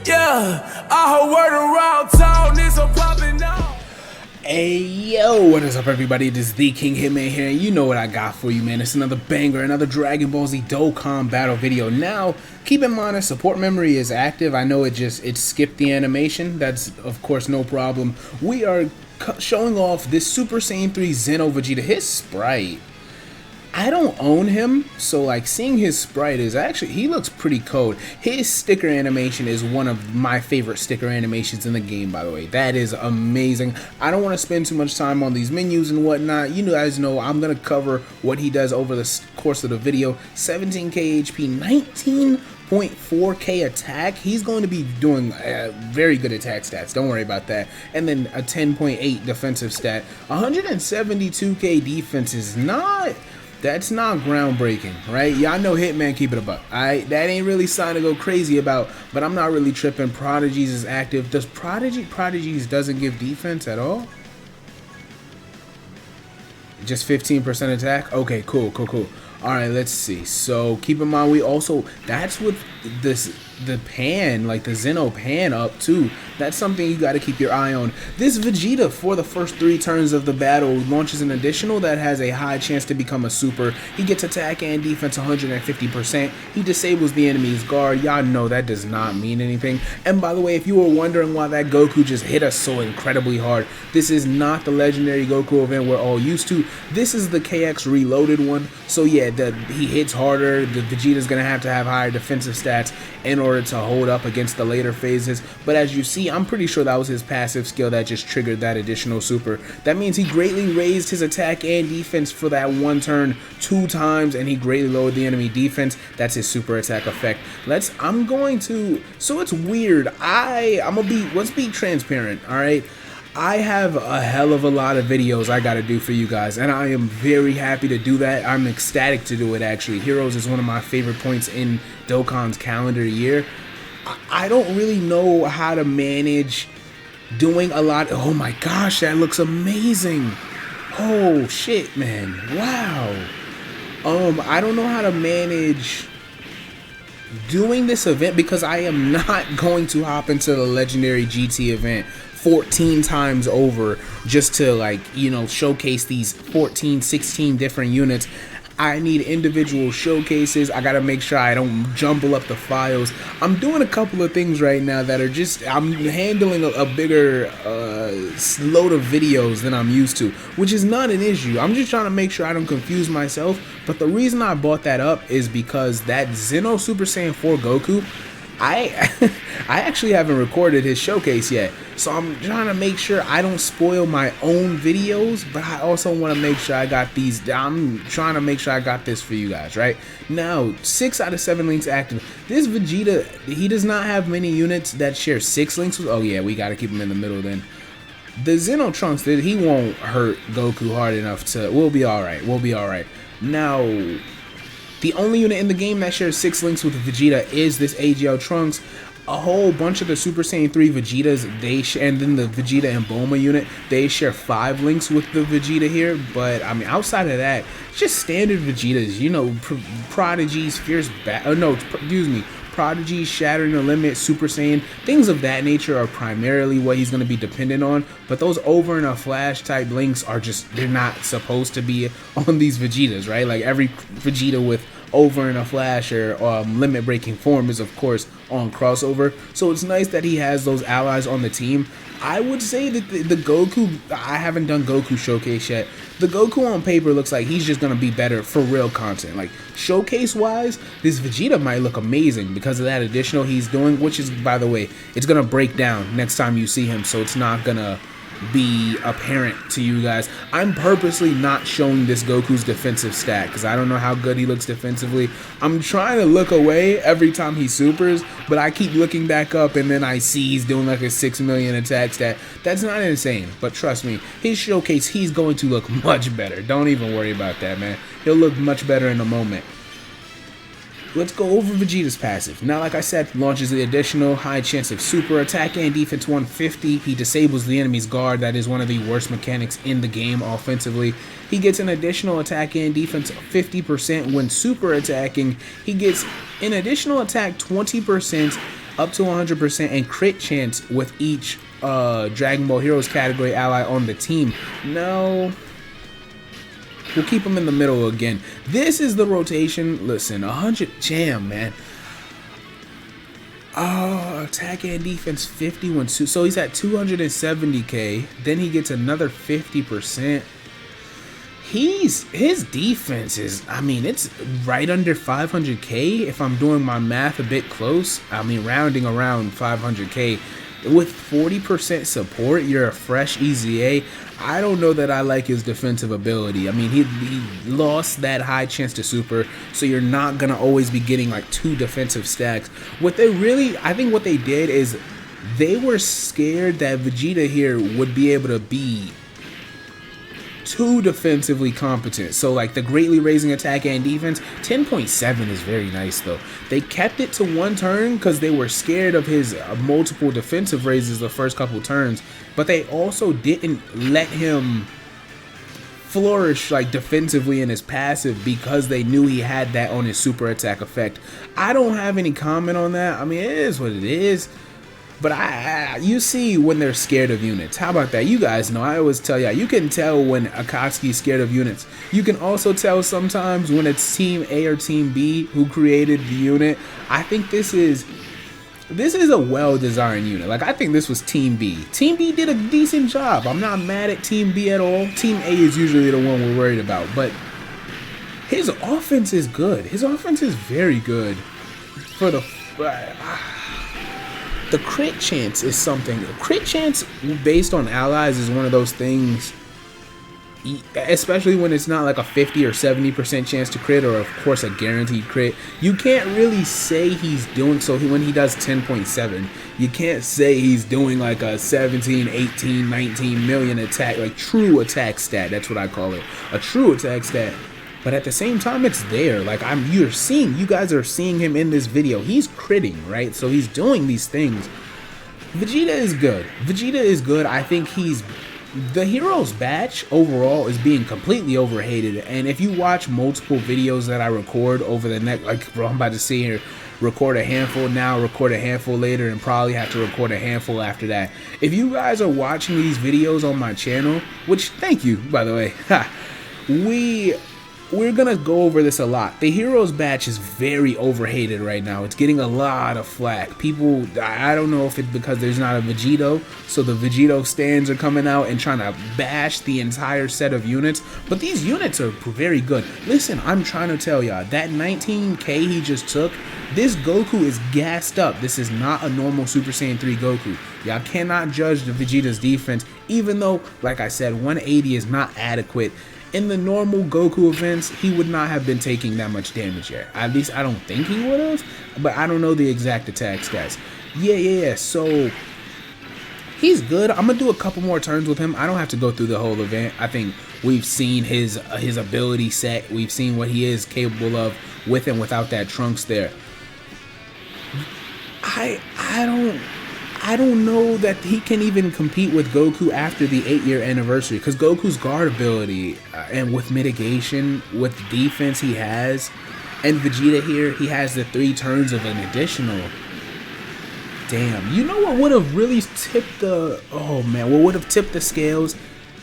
Yeah, I heard word around town, it's a poppin' out. Hey yo, what is up everybody? It is the King Hitman here, and you know what I got for you, man. It's another banger, another Dragon Ball Z Dokkan Battle video. Now, keep in mind, support memory is active. I know it skipped the animation. That's, of course, no problem. We are showing off this Super Saiyan 3 Xeno Vegeta. His sprite, I don't own him, so like seeing his sprite is actually, he looks pretty cold. His sticker animation is one of my favorite sticker animations in the game, by the way. That is amazing. I don't want to spend too much time on these menus and whatnot. You guys know I'm going to cover what he does over the course of the video. 17k HP, 19.4k attack. He's going to be doing very good attack stats, don't worry about that. And then a 10.8 defensive stat. 172k defense is not... That's not groundbreaking, right? Y'all know Hitman keep it a buck. That ain't really something to go crazy about, but I'm not really tripping. Prodigies is active. Does Prodigies doesn't give defense at all? Just 15% attack? Okay, cool. Alright, let's see. So keep in mind, we also, that's with the pan, like the Xeno pan up too. That's something you got to keep your eye on. This Vegeta, for the first 3 turns of the battle, launches an additional that has a high chance to become a super. He gets attack and defense 150%. He disables the enemy's guard. Y'all know that does not mean anything. And by the way, if you were wondering why that Goku just hit us so incredibly hard, this is not the legendary Goku event we're all used to. This is the KX reloaded one. So yeah, he hits harder. The Vegeta's gonna have to have higher defensive stats in order to hold up against the later phases. But as you see, I'm pretty sure that was his passive skill that just triggered that additional super. That means he greatly raised his attack and defense for that one turn 2 times, and he greatly lowered the enemy defense. That's his super attack effect. So it's weird. Let's be transparent, all right? I have a hell of a lot of videos I gotta do for you guys, and I am very happy to do that. I'm ecstatic to do it, actually. Heroes is one of my favorite points in Dokkan's calendar year. I don't really know how to manage doing a lot. Oh my gosh, that looks amazing. Oh shit, man. Wow. I don't know how to manage doing this event because I am not going to hop into the legendary GT event 14 times over just to, like, you know, showcase these 14, 16 different units. I need individual showcases. I gotta make sure I don't jumble up the files. I'm doing a couple of things right now that are just, I'm handling a bigger load of videos than I'm used to, which is not an issue. I'm just trying to make sure I don't confuse myself. But the reason I brought that up is because that Xeno Super Saiyan 4 Goku, I actually haven't recorded his showcase yet, so I'm trying to make sure I don't spoil my own videos, but I also want to make sure I got these. I'm trying to make sure I got this for you guys, right? Now, 6 out of 7 links active. This Vegeta, he does not have many units that share 6 links with. Oh yeah, we got to keep him in the middle then. The Xeno Trunks, he won't hurt Goku hard enough to, we'll be alright, Now, the only unit in the game that shares 6 links with Vegeta is this AGL Trunks. A whole bunch of the Super Saiyan 3 Vegetas, and then the Vegeta and Bulma unit, they share 5 links with the Vegeta here. But I mean, outside of that, it's just standard Vegetas. You know, Prodigies, Prodigy, Shattering the Limit, Super Saiyan, things of that nature are primarily what he's going to be dependent on. But those over in a flash type links are just, they're not supposed to be on these Vegetas, right? Like every Vegeta with over in a flash or limit breaking form is of course on crossover. So it's nice that he has those allies on the team. I would say that the Goku, I haven't done Goku showcase yet. The Goku on paper looks like he's just going to be better for real content. Like showcase wise, this Vegeta might look amazing because of that additional he's doing, which is, by the way, it's going to break down next time you see him. So it's not going to be apparent to you guys. I'm purposely not showing this Goku's defensive stat because I don't know how good he looks defensively. I'm trying to look away every time he supers, but I keep looking back up and then I see he's doing like a 6 million attack stat. That's not insane, but trust me, his showcase, he's going to look much better. Don't even worry about that, man. He'll look much better in a moment. Let's go over Vegeta's passive. Now, like I said, launches the additional high chance of super attack and defense 150. He disables the enemy's guard. That is one of the worst mechanics in the game offensively. He gets an additional attack and defense 50% when super attacking. He gets an additional attack 20%, up to 100%, and crit chance with each Dragon Ball Heroes category ally on the team. No, we'll keep him in the middle again. This is the rotation. Listen, 100 jam, man. Oh, attack and defense 51. So he's at 270k. Then he gets another 50%. His defense is, I mean, it's right under 500k if I'm doing my math a bit close. I mean, rounding around 500k. With 40% support, you're a fresh Eza. I don't know that I like his defensive ability. I mean, he lost that high chance to super, so you're not going to always be getting like 2 defensive stacks. What they really, I think what they did is they were scared that Vegeta here would be able to be too defensively competent. So like the greatly raising attack and defense, 10.7 is very nice though. They kept it to 1 turn because they were scared of his multiple defensive raises the first couple turns, but they also didn't let him flourish like defensively in his passive because they knew he had that on his super attack effect. I don't have any comment on that. I mean, it is what it is. But you see when they're scared of units. How about that? You guys know, I always tell y'all, you can tell when Akatsuki's scared of units. You can also tell sometimes when it's Team A or Team B who created the unit. I think this is a well-designed unit. Like, I think this was Team B. Team B did a decent job. I'm not mad at Team B at all. Team A is usually the one we're worried about. But his offense is good. His offense is very good. For the crit chance is something. Crit chance based on allies is one of those things, especially when it's not like a 50 or 70% chance to crit, or of course a guaranteed crit. You can't really say he's doing, so when he does 10.7, you can't say he's doing like a 17, 18, 19 million attack, like true attack stat. That's what I call it, a true attack stat. But at the same time, it's there. Like, you guys are seeing him in this video. He's critting, right? So he's doing these things. Vegeta is good. Vegeta is good. I think the Heroes batch overall is being completely overhated. And if you watch multiple videos that I record over the next, like I'm about to see here, record a handful now, record a handful later, and probably have to record a handful after that. If you guys are watching these videos on my channel, which thank you, by the way, we're gonna go over this a lot. The Heroes batch is very overhated right now. It's getting a lot of flack. People, I don't know if it's because there's not a Vegito, so the Vegito stands are coming out and trying to bash the entire set of units, but these units are very good. Listen, I'm trying to tell y'all, that 19k he just took, this Goku is gassed up. This is not a normal Super Saiyan 3 Goku. Y'all cannot judge the Vegeta's defense, even though, like I said, 180 is not adequate. In the normal Goku events, he would not have been taking that much damage yet. At least I don't think he would have, but I don't know the exact attack stats. Yeah. So he's good. I'm gonna do a couple more turns with him. I don't have to go through the whole event. I think we've seen his ability set. We've seen what he is capable of with and without that Trunks there. I don't know that he can even compete with Goku after the 8-year anniversary, because Goku's guard ability and with mitigation, with the defense he has, and Vegeta here, he has the 3 turns of an additional. Damn, you know what would have really tipped the, what would have tipped the scales?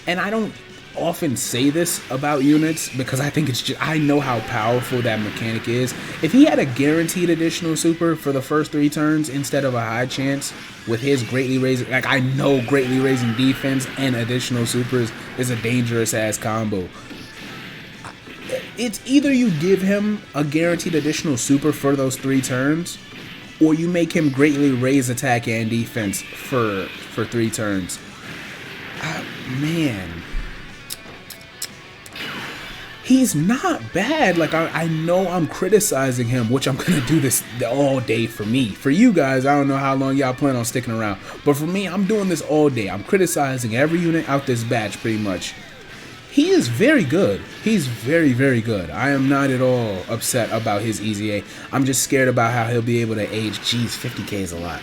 And I don't often say this about units because I think it's just, I know how powerful that mechanic is. If he had a guaranteed additional super for the first 3 turns instead of a high chance with his greatly raising, like I know greatly raising defense and additional supers is a dangerous ass combo. It's either you give him a guaranteed additional super for those 3 turns, or you make him greatly raise attack and defense for 3 turns. Man, he's not bad. Like, I know I'm criticizing him, which I'm gonna do this all day for me. For you guys, I don't know how long y'all plan on sticking around, but for me, I'm doing this all day. I'm criticizing every unit out this batch pretty much. He is very good. He's very, very good. I am not at all upset about his EZA. I'm just scared about how he'll be able to age. Jeez, 50k is a lot.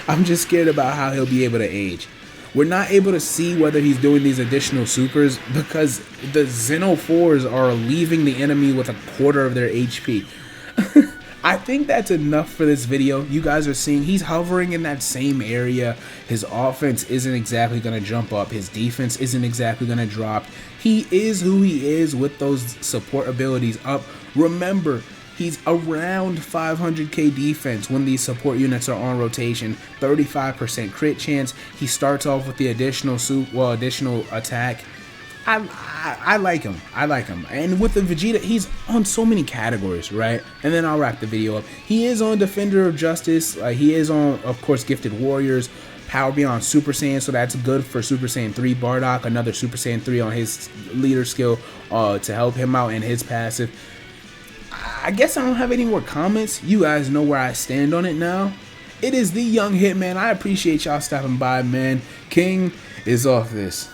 I'm just scared about how he'll be able to age. We're not able to see whether he's doing these additional supers because the Xeno 4s are leaving the enemy with a quarter of their HP. I think that's enough for this video. You guys are seeing he's hovering in that same area. His offense isn't exactly going to jump up. His defense isn't exactly going to drop. He is who he is with those support abilities up. Remember, he's around 500k defense when these support units are on rotation. 35% crit chance. He starts off with the additional attack. I like him. I like him. And with the Vegeta, he's on so many categories, right? And then I'll wrap the video up. He is on Defender of Justice. He is on, of course, Gifted Warriors. Power Beyond Super Saiyan, so that's good for Super Saiyan 3 Bardock. Another Super Saiyan 3 on his leader skill to help him out in his passive. I guess I don't have any more comments. You guys know where I stand on it now. It is the Young Hitman. I appreciate y'all stopping by, man. King is off this.